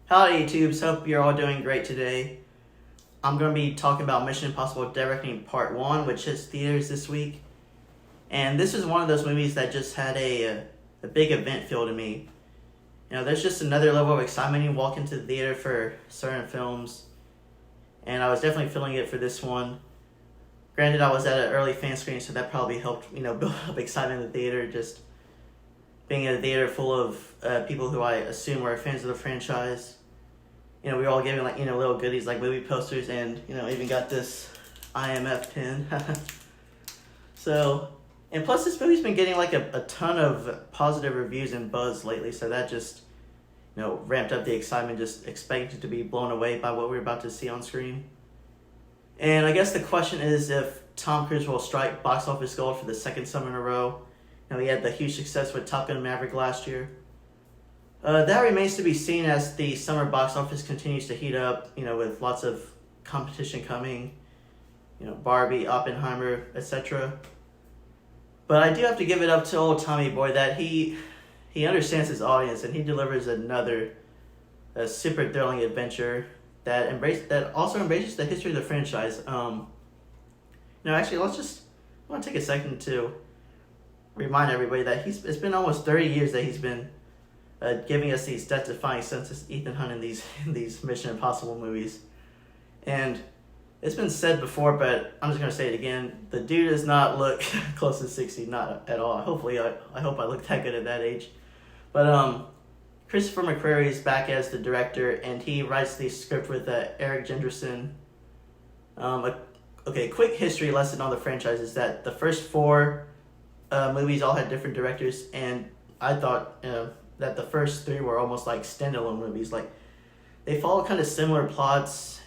Howdy YouTubes, hope you're all doing great today. I'm going to be talking about Mission Impossible Dead Reckoning Part 1, which hits theaters this week. And this is one of those movies that just had a big event feel to me. You know, there's just another level of excitement you walk into the theater for certain films. And I was definitely feeling it for this one. Granted, I was at an early fan screening, so that probably helped, build up excitement in the theater. Just being in a theater full of people who I assume are fans of the franchise. We were all giving little goodies like movie posters and, even got this IMF pin. So, and plus this movie's been getting a ton of positive reviews and buzz lately, so that just, ramped up the excitement, just expecting to be blown away by what we're about to see on screen. And I guess the question is if Tom Cruise will strike box office gold for the second summer in a row. He had the huge success with Top Gun Maverick last year. That remains to be seen as the summer box office continues to heat up, with lots of competition coming, Barbie, Oppenheimer, etc. But I do have to give it up to old Tommy Boy that he understands his audience and he delivers another super thrilling adventure that also embraces the history of the franchise. Actually, I want to take a second to remind everybody that it's been almost 30 years that he's been giving us these death-defying stunts as Ethan Hunt in these Mission Impossible movies. And it's been said before, but I'm just going to say it again. The dude does not look close to 60, not at all. Hopefully, I hope I look that good at that age. But Christopher McQuarrie is back as the director, and he writes the script with Erik Jendresen. Okay, quick history lesson on the franchise is that the first four movies all had different directors, and I thought that the first three were almost like standalone movies. They follow kind of similar plots,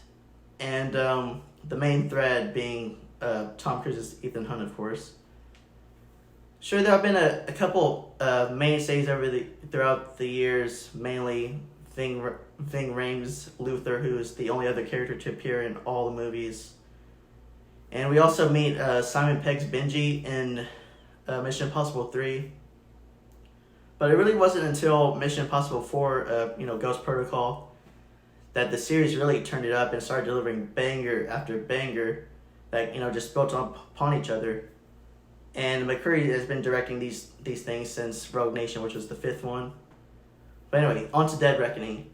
and the main thread being Tom Cruise's Ethan Hunt, of course. Sure, there have been a couple mainstays throughout the years, mainly Ving Rhames Luther, who is the only other character to appear in all the movies. And we also meet Simon Pegg's Benji in Mission Impossible 3. But it really wasn't until Mission Impossible 4, Ghost Protocol, that the series really turned it up and started delivering banger after banger that, just built upon each other. And McQuarrie has been directing these things since Rogue Nation, which was the fifth one. But anyway, on to Dead Reckoning.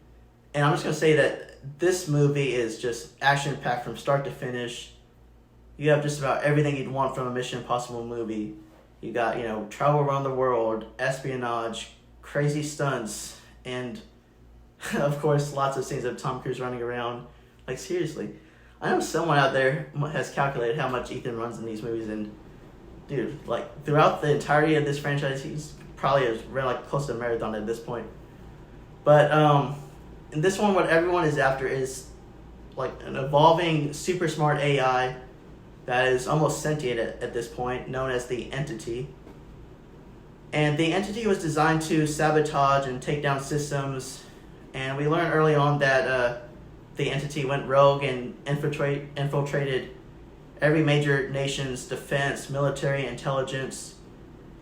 And I'm just going to say that this movie is just action-packed from start to finish. You have just about everything you'd want from a Mission Impossible movie. You got, travel around the world, espionage, crazy stunts, and, of course, lots of scenes of Tom Cruise running around. Seriously. I know someone out there has calculated how much Ethan runs in these movies, and, dude, throughout the entirety of this franchise, he's probably ran, close to a marathon at this point. But, in this one, what everyone is after is, an evolving, super smart AI that is almost sentient at this point, known as the Entity. And the Entity was designed to sabotage and take down systems, and we learned early on that the Entity went rogue and infiltrated every major nation's defense, military, intelligence.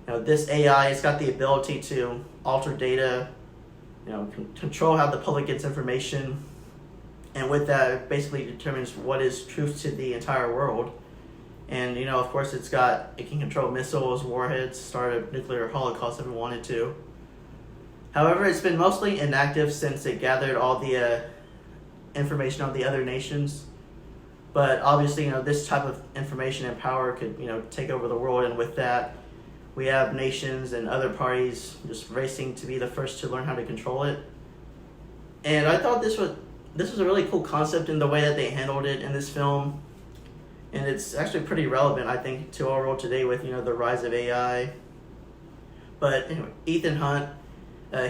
This AI has got the ability to alter data, control how the public gets information, and with that, it basically determines what is truth to the entire world. And, of course, it can control missiles, warheads, start a nuclear holocaust if it wanted to. However, it's been mostly inactive since it gathered all the information on the other nations. But obviously, this type of information and power could, take over the world. And with that, we have nations and other parties just racing to be the first to learn how to control it. And I thought this was a really cool concept in the way that they handled it in this film. And it's actually pretty relevant, I think, to our world today with, the rise of AI. But anyway, Ethan Hunt,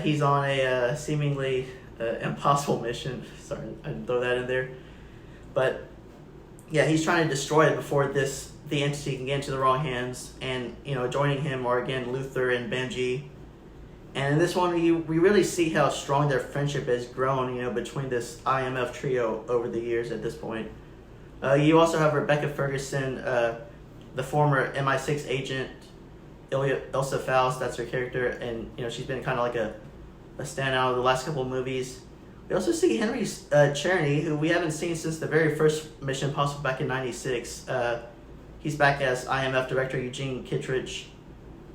he's on a seemingly impossible mission. Sorry, I didn't throw that in there. But, yeah, he's trying to destroy it before the Entity can get into the wrong hands. And, joining him are, again, Luther and Benji. And in this one, we really see how strong their friendship has grown, between this IMF trio over the years at this point. You also have Rebecca Ferguson, the former MI6 agent, Ilsa Faust, that's her character, and she's been kind of like a standout of the last couple of movies. We also see Henry Czerny, who we haven't seen since the very first Mission Impossible back in '96. He's back as IMF director Eugene Kittredge.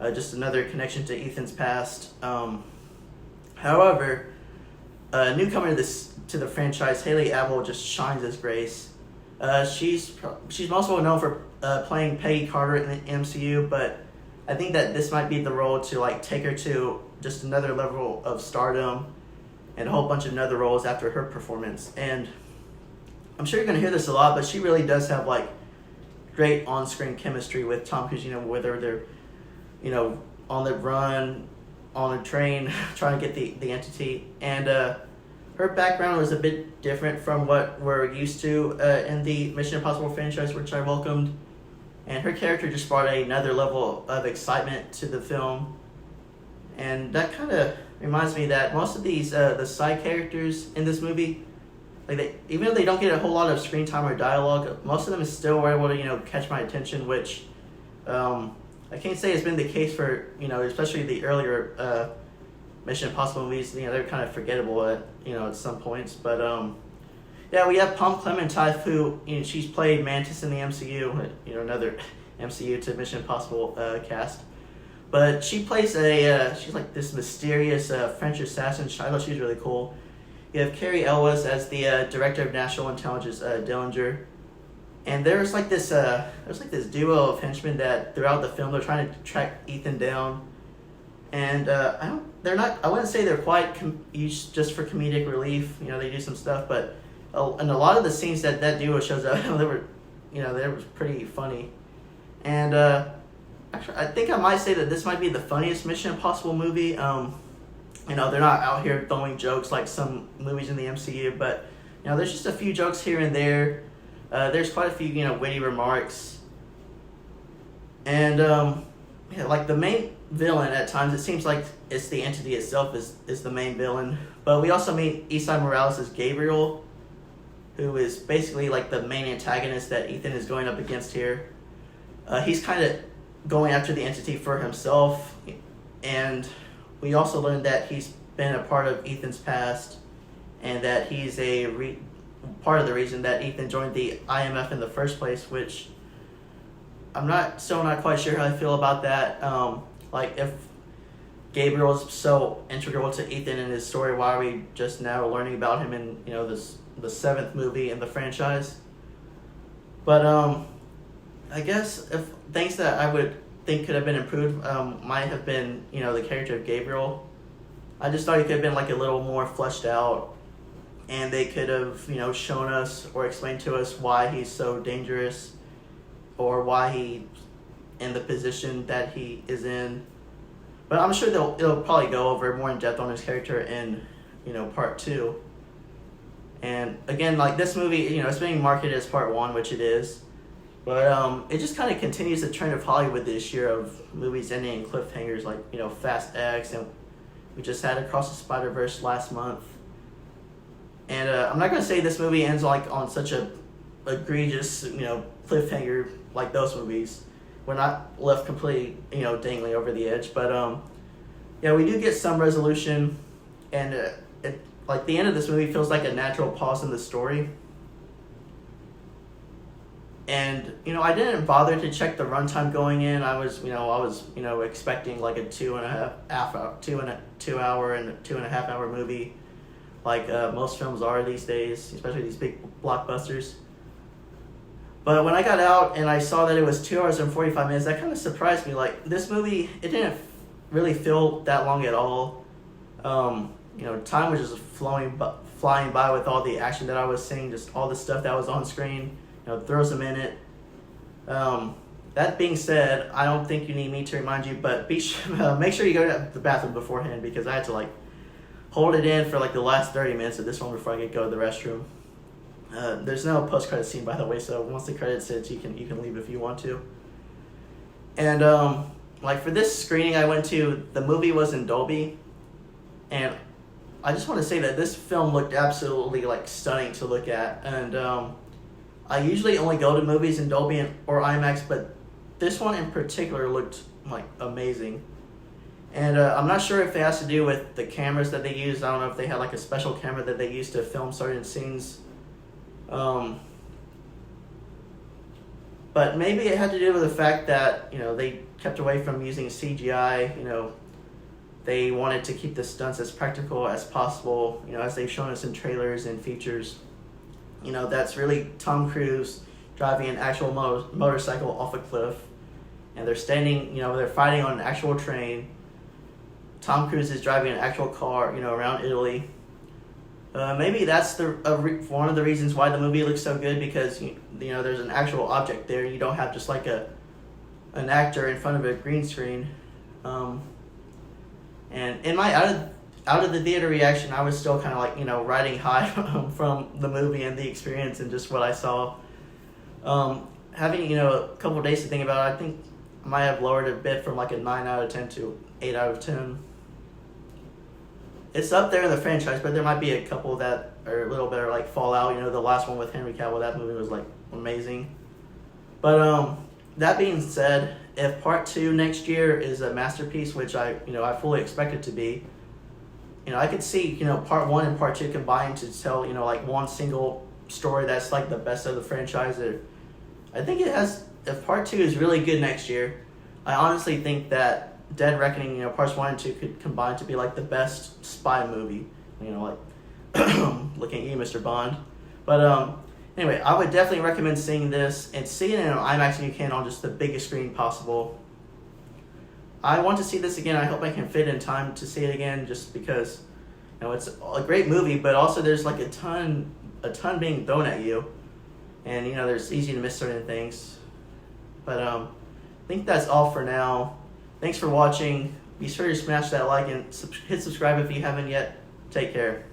Just another connection to Ethan's past. However, a newcomer to the franchise, Haley Atwell, just shines as Grace. She's most well known for playing Peggy Carter in the MCU, but I think that this might be the role to like take her to just another level of stardom and a whole bunch of other roles after her performance. And I'm sure you're going to hear this a lot, but she really does have like great on-screen chemistry with Tom Cruise, whether they're, on the run, on a train, trying to get the entity. And her background was a bit different from what we're used to in the Mission Impossible franchise, which I welcomed. And her character just brought another level of excitement to the film. And that kind of reminds me that most of these the side characters in this movie, even though they don't get a whole lot of screen time or dialogue, most of them still were able to catch my attention, which I can't say has been the case for especially the earlier Mission Impossible movies. They're kind of forgettable at some points, but yeah, we have Palm Clementine, who she's played Mantis in the MCU, another MCU to Mission Impossible cast. But she plays she's like this mysterious French assassin. I thought she was really cool. You have Carrie Elwes as the Director of National Intelligence, Dillinger. And there's like this duo of henchmen that throughout the film they're trying to track Ethan down. And I wouldn't say they're quite used just for comedic relief. They do some stuff, but and a lot of the scenes that duo shows up, they were pretty funny. And actually, I think I might say that this might be the funniest Mission Impossible movie. They're not out here throwing jokes like some movies in the MCU, but there's just a few jokes here and there. There's quite a few witty remarks. And like the main villain at times, it seems like it's the entity itself is the main villain. But we also meet Esai Morales as Gabriel, who is basically like the main antagonist that Ethan is going up against here. He's kind of going after the entity for himself, and we also learned that he's been a part of Ethan's past, and that he's part of the reason that Ethan joined the IMF in the first place, which I'm not quite sure how I feel about that. Like, if Gabriel's so integral to Ethan and his story, why are we just now learning about him in the seventh movie in the franchise? But I guess if things that I would think could have been improved might have been the character of Gabriel. I just thought he could have been like a little more fleshed out, and they could have shown us or explained to us why he's so dangerous, or why he in the position that he is in. But I'm sure it'll probably go over more in depth on his character in part 2. And again, like this movie, it's being marketed as part 1, which it is. But it just kind of continues the trend of Hollywood this year of movies ending in cliffhangers, like Fast X, and we just had Across the Spider-Verse last month. And I'm not gonna say this movie ends like on such a egregious cliffhanger like those movies. We're not left completely dangling over the edge, but yeah, we do get some resolution, and like the end of this movie feels like a natural pause in the story. And I didn't bother to check the runtime going in. I was expecting like a 2 and a half hour movie, like most films are these days, especially these big blockbusters. But when I got out and I saw that it was 2 hours and 45 minutes, that kind of surprised me. Like, this movie, it didn't really feel that long at all. Time was just flying by with all the action that I was seeing, just all the stuff that was on screen. Throws a minute. That being said, I don't think you need me to remind you, but make sure you go to the bathroom beforehand, because I had to hold it in for the last 30 minutes of this one before I could go to the restroom. There's no post-credit scene, by the way, so once the credits hit, you can leave if you want to. And for this screening I went to, the movie was in Dolby, and I just want to say that this film looked absolutely stunning to look at. And I usually only go to movies in Dolby or IMAX, but this one in particular looked amazing. And I'm not sure if it has to do with the cameras that they used. I don't know if they had like a special camera that they used to film certain scenes. But maybe it had to do with the fact that, they kept away from using CGI. They wanted to keep the stunts as practical as possible, as they've shown us in trailers and features. That's really Tom Cruise driving an actual motorcycle off a cliff. And they're standing, they're fighting on an actual train. Tom Cruise is driving an actual car, around Italy. Maybe that's one of the reasons why the movie looks so good, because there's an actual object there. You don't have just like an actor in front of a green screen. And in my out of the theater reaction, I was still kind of like riding high from the movie and the experience and just what I saw. Having a couple of days to think about it, I think I might have lowered it a bit from like a 9 out of 10 to 8 out of 10. It's up there in the franchise, but there might be a couple that are a little better, like Fallout. The last one with Henry Cavill, that movie was like amazing. But that being said, if part 2 next year is a masterpiece, which I fully expect it to be, I could see part 1 and part 2 combined to tell like one single story that's like the best of the franchise. I think it has. If part 2 is really good next year, I honestly think that Dead Reckoning, parts 1 and 2 could combine to be like the best spy movie. Like looking at you, Mr. Bond. But anyway, I would definitely recommend seeing this and seeing it in IMAX if you can on just the biggest screen possible. I want to see this again. I hope I can fit in time to see it again, just because it's a great movie, but also there's like a ton being thrown at you, and there's easy to miss certain things. But I think that's all for now. Thanks for watching. Be sure to smash that like and hit subscribe if you haven't yet. Take care.